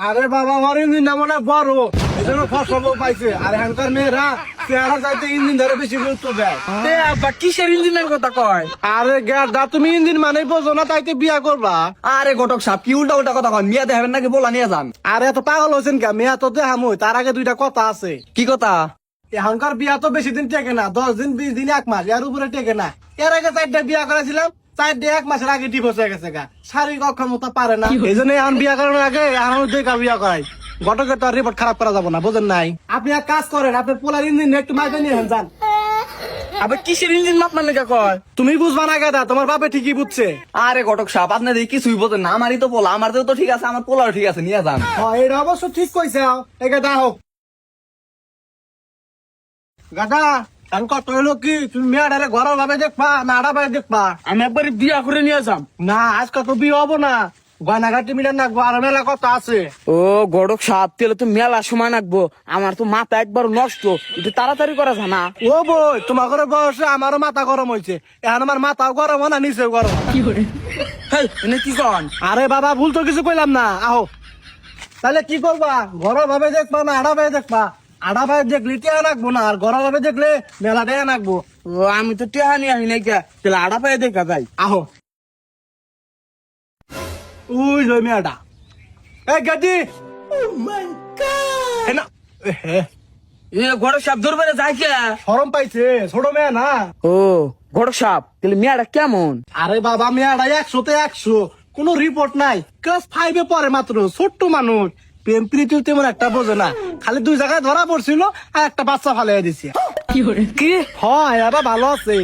আরে বাবা আমার ইঞ্জিন না মনে বড় এজন্য ফসল পাইছে আর এখানকার মেয়েরা চেহারা চাইতে ইঞ্জিন ধরে বেশি গুরুত্ব দেয়। আব্বা কিসের ইঞ্জিনের কথা কয়? আরে গেদা তুমি ইঞ্জিন মানে বোঝো না তাইতে বিয়া করবা। আরে ঘটক সাহেব কি উল্টা উল্টা কথা কয়? মিয়া দেখাবেন নাকি বলা নিয়ে যান। আরে এত পাগল হয়েছেন কে? মেয়া তো দেহামই, তার আগে দুইটা কথা আছে। কি কথা? এখনকার বিয়া তো বেশি দিন টেকে না, 10 দিন 20 দিন 1 মাস, এর উপরে টেকে না। এর আগে 4টা বিয়া করেছিলাম, 4 1 মাসের আগে ডিভোর্স হয়ে গেছে গা। শারীরিক অক্ষমতা পারে না, এই জন্য এখন বিয়া করানোর আগে এখন দেখা বিয়া করাই। ঘটকের তো রিপোর্ট খারাপ করা যাবো না, বুঝেন নাই? আপনি এক কাজ করেন, আপনার পোলার ইঞ্জিন একটু মাইকে নিয়ে যান। আবার কিসের ইঞ্জিন মাপনা লেখা কয়? তুমি বুঝবা না গেদা, তোমার বাপে ঠিকই বুঝছে। আরে ঘটক সাহেব আপনি দেখি কিছুই বোঝেন না। আমারই তো পোলা, আমার তো ঠিক আছে, আমার পোলাও ঠিক আছে, নিয়ে যান। এটা অবশ্য ঠিক কইছে। গেদা হোক গাদা, আমি কত হইলো কি তুমি মেয়েটারে ঘরের ভাবে দেখবা না আড়া ভাবে দেখবা? আমি একবার বিয়া করে নিয়ে যাম। না আজকাল তো বিয়ে হবো না, গয়নাঘাটি মিলে না, আর মেলা কত আছে। ও ঘটক সাহেব তাহলে তো মেলা সময় লাগবো, আমার তো মাথা একবার নষ্ট, একটু তাড়াতাড়ি করা জানা। ও বই, তোমার ঘরে বয়সে আমারও মাথা গরম হয়েছে, এখন আমার মাথাও গরম হয় না, নিচেও গরম হয় না। কি কন? আরে বাবা ভুল তো কিছু কইলাম না, আহো। তাহলে কি করবা? ঘরের ভাবে দেখবা না আড়া ভাবে দেখবা? আড়া ভাবে দেখলে টেয়া নাকবো না, আর ঘরের ভাবে দেখলে মেলা টেয়া নাকবো। ও আমি তো টেহানি আহি নাই কে, তাহলে আড়া পায়ে দেখা যাই। আহো উই লই মেয়াটা এই গাদি না ঘটক সাহেব দূর বেড়ে যায় কে? শরম পাইছে, ছোট মেয়ে না। ও ঘটক সাহেব তাহলে মেয়াটা কেমন? আরে বাবা মেয়াটা 100-তে 100, কোনো রিপোর্ট নাই, ক্লাস 5-এ পড়ে মাত্র, ছোট্ট মানুষ। প্রেম প্রীতি তেমন একটা বোঝে না, খালি 2 জায়গায় ধরা পড়ছিল আর একটা বাচ্চা ফালাই দিছে। কি হয় আবার ভালো আছে।